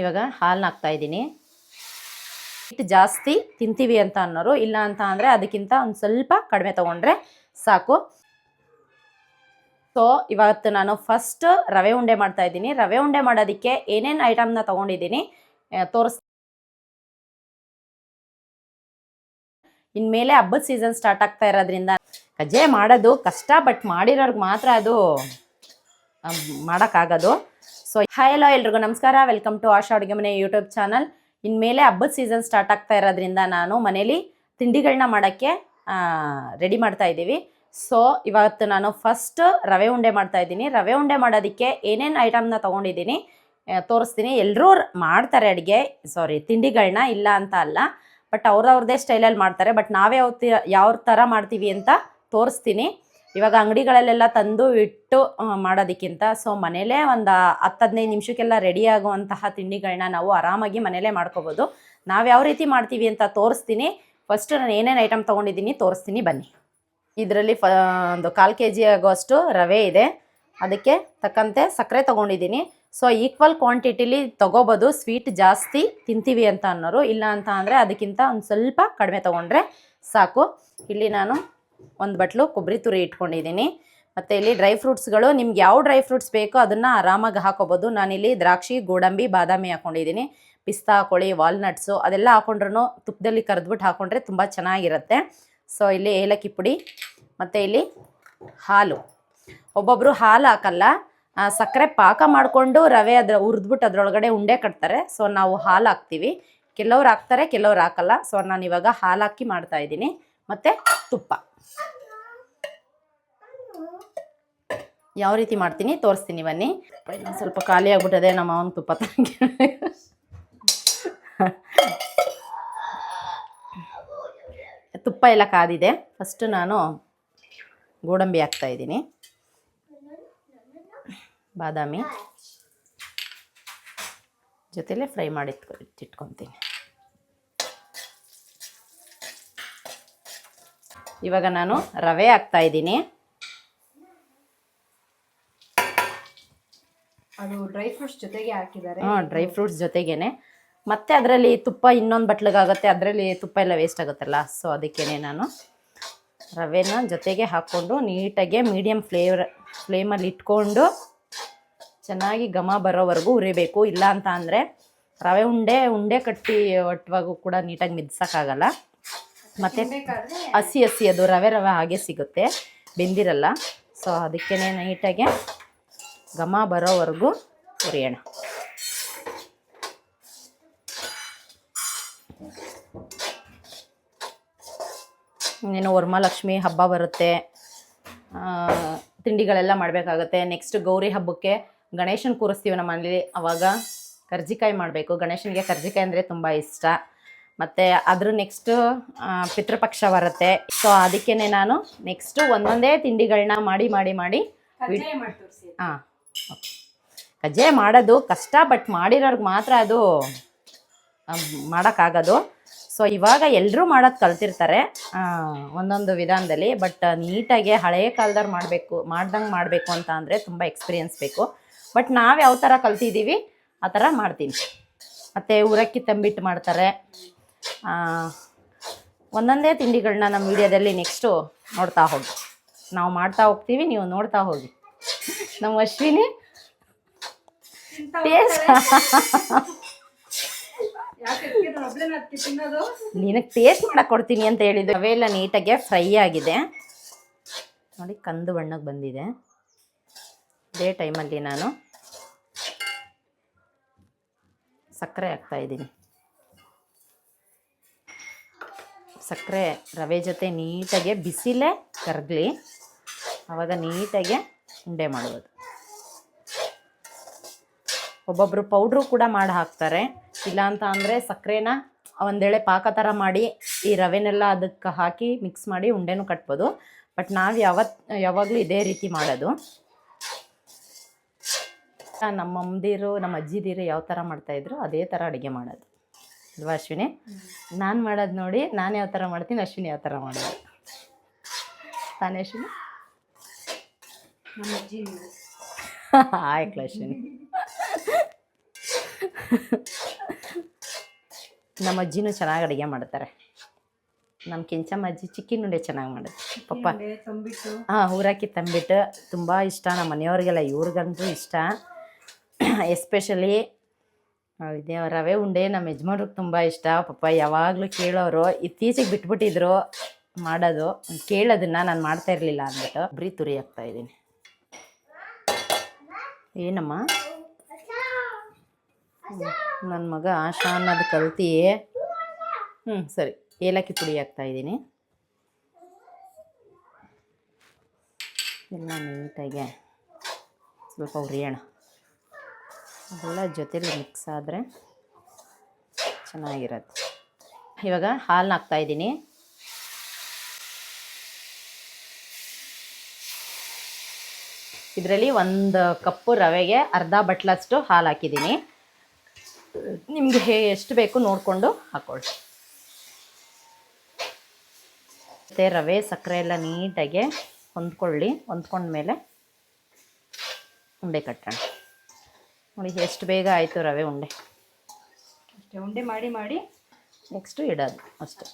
ಇವಾಗ ಹಾಲನ್ನ ಹಾಕ್ತಾಯಿದ್ದೀನಿ. ಹಿಟ್ಟು ಜಾಸ್ತಿ ತಿಂತೀವಿ ಅಂತ ಅನ್ನೋರು, ಇಲ್ಲ ಅಂತ ಅಂದರೆ ಅದಕ್ಕಿಂತ ಒಂದು ಸ್ವಲ್ಪ ಕಡಿಮೆ ತೊಗೊಂಡ್ರೆ ಸಾಕು. ಸೊ ಇವತ್ತು ನಾನು ಫಸ್ಟ್ ರವೆ ಉಂಡೆ ಮಾಡ್ತಾಯಿದ್ದೀನಿ. ರವೆ ಉಂಡೆ ಮಾಡೋದಕ್ಕೆ ಏನೇನು ಐಟಮ್ನ ತೊಗೊಂಡಿದ್ದೀನಿ ಇನ್ಮೇಲೆ ಹಬ್ಬದ ಸೀಸನ್ ಸ್ಟಾರ್ಟ್ ಆಗ್ತಾ ಇರೋದ್ರಿಂದ ಕಜ್ಜಾಯ ಮಾಡೋದು ಕಷ್ಟ, ಬಟ್ ಮಾಡಿರೋರ್ಗೆ ಮಾತ್ರ ಅದು ಮಾಡೋಕ್ಕಾಗೋದು. ಸೊ ಹಲೋ ಎಲ್ರಿಗೂ ನಮಸ್ಕಾರ, ವೆಲ್ಕಮ್ ಟು ಆಶಾ ಅಡುಗೆ ಮನೆ ಯೂಟ್ಯೂಬ್ ಚಾನಲ್. ಇನ್ಮೇಲೆ ಹಬ್ಬದ ಸೀಸನ್ ಸ್ಟಾರ್ಟ್ ಆಗ್ತಾ ಇರೋದ್ರಿಂದ ನಾನು ಮನೇಲಿ ತಿಂಡಿಗಳನ್ನ ಮಾಡೋಕ್ಕೆ ರೆಡಿ ಮಾಡ್ತಾ ಇದ್ದೀವಿ. ಸೊ ಇವತ್ತು ನಾನು ಫಸ್ಟ್ ರವೆ ಉಂಡೆ ಮಾಡ್ತಾಯಿದ್ದೀನಿ. ರವೆ ಉಂಡೆ ಮಾಡೋದಕ್ಕೆ ಏನೇನು ಐಟಮ್ನ ತೊಗೊಂಡಿದ್ದೀನಿ ತೋರಿಸ್ತೀನಿ. ಎಲ್ಲರೂ ಮಾಡ್ತಾರೆ ಅಡುಗೆ, ತಿಂಡಿಗಳನ್ನ, ಇಲ್ಲ ಅಂತ ಅಲ್ಲ, ಬಟ್ ಅವ್ರವ್ರದ್ದೇ ಸ್ಟೈಲಲ್ಲಿ ಮಾಡ್ತಾರೆ. ಬಟ್ ನಾವೇ ಯಾವ ಥರ ಮಾಡ್ತೀವಿ ಅಂತ ತೋರಿಸ್ತೀನಿ. ಇವಾಗ ಅಂಗಡಿಗಳಲ್ಲೆಲ್ಲ ತಂದು ಇಟ್ಟು ಮಾಡೋದಕ್ಕಿಂತ ಸೊ ಮನೇಲೇ ಒಂದು 10-15 ನಿಮಿಷಕ್ಕೆಲ್ಲ ರೆಡಿ ಆಗುವಂತಹ ತಿಂಡಿಗಳನ್ನ ನಾವು ಆರಾಮಾಗಿ ಮನೇಲೇ ಮಾಡ್ಕೋಬೋದು. ನಾವು ಯಾವ ರೀತಿ ಮಾಡ್ತೀವಿ ಅಂತ ತೋರಿಸ್ತೀನಿ. ಫಸ್ಟ್ ನಾನು ಏನೇನು ಐಟಮ್ ತೊಗೊಂಡಿದ್ದೀನಿ ತೋರಿಸ್ತೀನಿ, ಬನ್ನಿ. ಇದರಲ್ಲಿ ಒಂದು 1/4 kg ಆಗೋಷ್ಟು ರವೆ ಇದೆ, ಅದಕ್ಕೆ ತಕ್ಕಂತೆ ಸಕ್ಕರೆ ತೊಗೊಂಡಿದ್ದೀನಿ. ಸೊ ಈಕ್ವಲ್ ಕ್ವಾಂಟಿಟಿಲಿ ತೊಗೋಬೋದು. ಸ್ವೀಟ್ ಜಾಸ್ತಿ ತಿಂತೀವಿ ಅಂತ ಅನ್ನೋರು, ಇಲ್ಲ ಅಂತ ಅಂದರೆ ಅದಕ್ಕಿಂತ ಒಂದು ಸ್ವಲ್ಪ ಕಡಿಮೆ ತೊಗೊಂಡ್ರೆ ಸಾಕು. ಇಲ್ಲಿ ನಾನು ಒಂದು ಬಟ್ಲು ಕೊಬ್ಬರಿ ತುರಿ ಇಟ್ಕೊಂಡಿದ್ದೀನಿ. ಮತ್ತು ಇಲ್ಲಿ ಡ್ರೈ ಫ್ರೂಟ್ಸ್ಗಳು, ನಿಮ್ಗೆ ಯಾವ ಡ್ರೈ ಫ್ರೂಟ್ಸ್ ಬೇಕೋ ಅದನ್ನು ಆರಾಮಾಗಿ ಹಾಕೋಬೋದು. ನಾನಿಲ್ಲಿ ದ್ರಾಕ್ಷಿ, ಗೋಡಂಬಿ, ಬಾದಾಮಿ ಹಾಕ್ಕೊಂಡಿದ್ದೀನಿ. ಪಿಸ್ತಾ ಹಾಕೊಳ್ಳಿ, ವಾಲ್ನಟ್ಸು ಅದೆಲ್ಲ ಹಾಕೊಂಡ್ರೂ ತುಪ್ಪದಲ್ಲಿ ಕರೆದ್ಬಿಟ್ಟು ಹಾಕ್ಕೊಂಡ್ರೆ ತುಂಬ ಚೆನ್ನಾಗಿರುತ್ತೆ. ಸೊ ಇಲ್ಲಿ ಏಲಕ್ಕಿ ಪುಡಿ ಮತ್ತು ಇಲ್ಲಿ ಹಾಲು. ಒಬ್ಬೊಬ್ಬರು ಹಾಲು ಹಾಕಲ್ಲ, ಸಕ್ಕರೆ ಪಾಕ ಮಾಡಿಕೊಂಡು ರವೆ ಹುರಿದ್ಬಿಟ್ಟು ಅದರೊಳಗಡೆ ಉಂಡೆ ಕಟ್ತಾರೆ. ಸೊ ನಾವು ಹಾಲು ಹಾಕ್ತೀವಿ. ಕೆಲವ್ರು ಹಾಕ್ತಾರೆ, ಕೆಲವ್ರು ಹಾಕಲ್ಲ. ಸೊ ನಾನು ಇವಾಗ ಹಾಲು ಹಾಕಿ ಮಾಡ್ತಾಯಿದ್ದೀನಿ. ಮತ್ತು ತುಪ್ಪ ಯಾವ ರೀತಿ ಮಾಡ್ತೀನಿ ತೋರಿಸ್ತೀನಿ, ಬನ್ನಿ. ಸ್ವಲ್ಪ ಖಾಲಿ ಆಗ್ಬಿಟ್ಟದೆ, ನಮ್ಮ ಅವನ ತುಪ್ಪ ತಂಗಿ. ತುಪ್ಪ ಎಲ್ಲ ಕಾದಿದೆ. ಫಸ್ಟು ನಾನು ಗೋಡಂಬಿ ಹಾಕ್ತಾಯಿದ್ದೀನಿ, ಬಾದಾಮಿ ಜೊತೆಲೇ ಫ್ರೈ ಮಾಡಿ ಇಟ್ಕೊತೀನಿ. ಇವಾಗ ನಾನು ರವೆ ಹಾಕ್ತಾಯಿದ್ದೀನಿ. ಅದು ಡ್ರೈ ಫ್ರೂಟ್ಸ್ ಜೊತೆಗೆ ಹಾಕಿದ್ದಾರೆ. ಡ್ರೈ ಫ್ರೂಟ್ಸ್ ಜೊತೆಗೇನೆ. ಮತ್ತು ಅದರಲ್ಲಿ ತುಪ್ಪ ಇನ್ನೊಂದು ಬಟ್ಲಿಗಾಗುತ್ತೆ, ಅದರಲ್ಲಿ ತುಪ್ಪ ಎಲ್ಲ ವೇಸ್ಟ್ ಆಗುತ್ತಲ್ಲ. ಸೊ ಅದಕ್ಕೇ ನಾನು ರವೆನ ಜೊತೆಗೆ ಹಾಕ್ಕೊಂಡು ನೀಟಾಗಿ ಮೀಡಿಯಮ್ ಫ್ಲೇಮಲ್ಲಿ ಇಟ್ಕೊಂಡು ಚೆನ್ನಾಗಿ ಘಮ ಬರೋವರೆಗೂ ಹುರಿಬೇಕು. ಇಲ್ಲ ಅಂತ ಅಂದರೆ ರವೆ ಉಂಡೆ ಕಟ್ಟಿ ಒಟ್ಟವಾಗೂ ಕೂಡ ನೀಟಾಗಿ ಮಿದ್ಸೋಕ್ಕಾಗಲ್ಲ. ಮತ್ತು ಹಸಿ ಅದು ರವೆ ಹಾಗೆ ಸಿಗುತ್ತೆ, ಬೆಂದಿರಲ್ಲ. ಸೊ ಅದಕ್ಕೇ ನೀಟಾಗಿ ಘಮ ಬರೋವರೆಗೂ ಹುರಿಯೋಣ. ಇನ್ನೇನು ವರಮಹಾಲಕ್ಷ್ಮಿ ಹಬ್ಬ ಬರುತ್ತೆ, ತಿಂಡಿಗಳೆಲ್ಲ ಮಾಡಬೇಕಾಗತ್ತೆ. ನೆಕ್ಸ್ಟ್ ಗೌರಿ ಹಬ್ಬಕ್ಕೆ ಗಣೇಶನ ಕೂರಿಸ್ತೀವಿ ನಮ್ಮ ಮನೇಲಿ. ಆವಾಗ ಕರ್ಜಿಕಾಯಿ ಮಾಡಬೇಕು. ಗಣೇಶನಿಗೆ ಕರ್ಜಿಕಾಯಿ ಅಂದರೆ ತುಂಬ ಇಷ್ಟ. ಮತ್ತು ಅದ್ರ ನೆಕ್ಸ್ಟು ಪಿತೃಪಕ್ಷ ಬರುತ್ತೆ. ಸೊ ಅದಕ್ಕೇ ನಾನು ನೆಕ್ಸ್ಟು ಒಂದೊಂದೇ ತಿಂಡಿಗಳನ್ನ ಮಾಡಿ ಹಾಂ, ಕಜ್ಜಾಯ ಮಾಡೋದು ಕಷ್ಟ, ಬಟ್ ಮಾಡಿರೋರ್ಗೆ ಮಾತ್ರ ಅದು ಮಾಡೋಕ್ಕಾಗೋದು. ಸೊ ಇವಾಗ ಎಲ್ಲರೂ ಮಾಡೋದು ಕಲ್ತಿರ್ತಾರೆ ಒಂದೊಂದು ವಿಧಾನದಲ್ಲಿ, ಬಟ್ ನೀಟಾಗಿ ಹಳೆಯ ಕಾಲದವ್ರು ಮಾಡ್ದಂಗೆ ಮಾಡಬೇಕು ಅಂತ ಅಂದರೆ ತುಂಬ ಎಕ್ಸ್ಪೀರಿಯನ್ಸ್ ಬೇಕು. ಬಟ್ ನಾವು ಯಾವ ಥರ ಕಲ್ತಿದ್ದೀವಿ ಆ ಥರ ಮಾಡ್ತೀನಿ. ಮತ್ತು ಊರಕ್ಕಿ ತಂಬಿಟ್ಟು ಮಾಡ್ತಾರೆ. ಒಂದೊಂದೇ ತಿಂಡಿಗಳನ್ನ ನಮ್ಮ ವಿಡಿಯೋದಲ್ಲಿ ನೆಕ್ಸ್ಟು ನೋಡ್ತಾ ಹೋಗಿ, ನಾವು ಮಾಡ್ತಾ ಹೋಗ್ತೀವಿ, ನೀವು ನೋಡ್ತಾ ಹೋಗಿ. ನಮ್ಮ ಅಶ್ವಿನಿ ನಿನಗೆ ಟೇಸ್ಟ್ ಮಾಡಕ್ಕೆ ಕೊಡ್ತೀನಿ ಅಂತ ಹೇಳಿದ್ದು. ಅವೆಲ್ಲ ನೀಟಾಗಿ ಫ್ರೈ ಆಗಿದೆ ನೋಡಿ, ಕಂದು ಬಣ್ಣಕ್ಕೆ ಬಂದಿದೆ. ಇದೇ ಟೈಮಲ್ಲಿ ನಾನು ಸಕ್ಕರೆ ಹಾಕ್ತಾಯಿದ್ದೀನಿ. ಸಕ್ಕರೆ ರವೆ ಜೊತೆ ನೀಟಾಗಿ ಬಿಸಿಲೇ ಕರಗಲಿ, ಆವಾಗ ನೀಟಾಗಿ ಉಂಡೆ ಮಾಡೋದು. ಒಬ್ಬೊಬ್ಬರು ಪೌಡ್ರು ಕೂಡ ಮಾಡಿ ಹಾಕ್ತಾರೆ. ಇಲ್ಲ ಅಂತ ಅಂದರೆ ಸಕ್ಕರೆನ ಒಂದೇಳೆ ಪಾಕ ಥರ ಮಾಡಿ ಈ ರವೆನೆಲ್ಲ ಅದಕ್ಕೆ ಹಾಕಿ ಮಿಕ್ಸ್ ಮಾಡಿ ಉಂಡೆನೂ ಕಟ್ಬೋದು. ಬಟ್ ನಾವು ಯಾವಾಗಲೂ ಇದೇ ರೀತಿ ಮಾಡೋದು. ನಮ್ಮ ಅಮ್ಮದಿರು, ನಮ್ಮ ಅಜ್ಜಿದಿರು ಯಾವ ಥರ ಮಾಡ್ತಾಯಿದ್ರು ಅದೇ ಥರ ಅಡುಗೆ ಮಾಡೋದು ಅಲ್ವಾ ಅಶ್ವಿನಿ? ನಾನು ಮಾಡೋದು ನೋಡಿ ನಾನು ಯಾವ ಥರ ಮಾಡ್ತೀನಿ, ಅಶ್ವಿನಿ ಯಾವ ಥರ ಮಾಡೋದು ತಾನೇ ಅಶ್ವಿನಿ? ನಮ್ಮ ಅಜ್ಜಿ ಆಯ್ತು ಅಶ್ವಿನಿ. ನಮ್ಮ ಅಜ್ಜಿನೂ ಚೆನ್ನಾಗಿ ಅಡುಗೆ ಮಾಡ್ತಾರೆ. ನಮ್ಮ ಕೆಂಚಮ್ಮ ಅಜ್ಜಿ ಚಿಕ್ಕಿ ನುಂಡೆ ಚೆನ್ನಾಗಿ ಮಾಡುತ್ತೆ ಪಪ್ಪ. ತಂಬಿಟ್ಟು ಊರಾಕಿ ತಂಬಿಟ್ಟು ತುಂಬ ಇಷ್ಟ ನಮ್ಮ ಮನೆಯವ್ರಿಗೆಲ್ಲ, ಇವ್ರಿಗಂತೂ ಇಷ್ಟ. ಎಸ್ಪೆಷಲಿ ಇದೇ ರವೆ ಉಂಡೆ ನಮ್ಮ ಯಜಮಾನ್ರಿಗೆ ತುಂಬ ಇಷ್ಟ. ಪಪ್ಪ ಯಾವಾಗಲೂ ಕೇಳೋರು, ಇತ್ತೀಚೆಗೆ ಬಿಟ್ಬಿಟ್ಟಿದ್ರು ಮಾಡೋದು. ಕೇಳೋದನ್ನ ನಾನು ಮಾಡ್ತಾ ಇರಲಿಲ್ಲ ಅಂದ್ಬಿಟ್ಟು ಬರೀ ತುರಿ ಹಾಕ್ತಾಯಿದ್ದೀನಿ. ಏನಮ್ಮ ನನ್ನ ಮಗ ಆಶಾ ಅನ್ನೋದು ಕಲ್ತಿ. ಸರಿ, ಏಲಕ್ಕಿ ಪುಡಿ ಹಾಕ್ತಾಯಿದ್ದೀನಿ. ಎಲ್ಲ ನೀಟಾಗಿ ಸ್ವಲ್ಪ ಹುರಿಯೋಣ. ಅದೆಲ್ಲ ಜೊತೆಲಿ ಮಿಕ್ಸ್ ಆದರೆ ಚೆನ್ನಾಗಿರುತ್ತೆ. ಇವಾಗ ಹಾಲನ್ನ ಹಾಕ್ತಾಯಿದ್ದೀನಿ. ಇದರಲ್ಲಿ 1 ಕಪ್ಪು ರವೆಗೆ ಅರ್ಧ ಬಟ್ಲಷ್ಟು ಹಾಲು ಹಾಕಿದ್ದೀನಿ. ನಿಮಗೆ ಎಷ್ಟು ಬೇಕು ನೋಡಿಕೊಂಡು ಹಾಕ್ಕೊಳ್ಳಿ. ಮತ್ತು ರವೆ ಸಕ್ಕರೆ ಎಲ್ಲ ನೀಟಾಗಿ ಹೊಂದ್ಕೊಂಡ್ಮೇಲೆ ಉಂಡೆ ಕಟ್ಟೋಣ. ನೋಡಿ ಎಷ್ಟು ಬೇಗ ಆಯಿತು ರವೆ ಉಂಡೆ. ಅಷ್ಟೇ, ಉಂಡೆ ಮಾಡಿ ಮಾಡಿ ನೆಕ್ಸ್ಟು ಇಡೋದು ಅಷ್ಟೇ.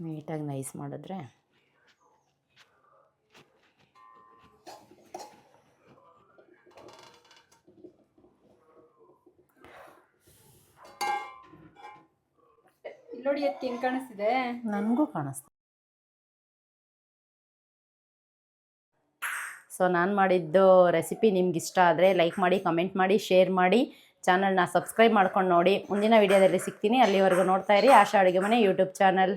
ನೀಟಾಗಿ ನೈಸ್ ಮಾಡಿದ್ರೆ ನೋಡಿ ಎತ್ತಿ ಹೆಂಗೆ ಕಾಣಿಸ್ತಿದೆ. ನನಗೂ ಕಾಣಿಸ್ತು. ಸೊ ನಾನು ಮಾಡಿದ್ದು ರೆಸಿಪಿ ನಿಮ್ಗೆ ಇಷ್ಟ ಆದರೆ ಲೈಕ್ ಮಾಡಿ, ಕಮೆಂಟ್ ಮಾಡಿ, ಶೇರ್ ಮಾಡಿ, ಚಾನಲ್ನ ಸಬ್ಸ್ಕ್ರೈಬ್ ಮಾಡ್ಕೊಂಡು ನೋಡಿ. ಮುಂದಿನ ವೀಡಿಯೋದಲ್ಲಿ ಸಿಗ್ತೀನಿ. ಅಲ್ಲಿವರೆಗೂ ನೋಡ್ತಾ ಇರಿ ಆಶಾ ಅಡುಗೆ ಮನೆ ಯೂಟ್ಯೂಬ್ ಚಾನಲ್.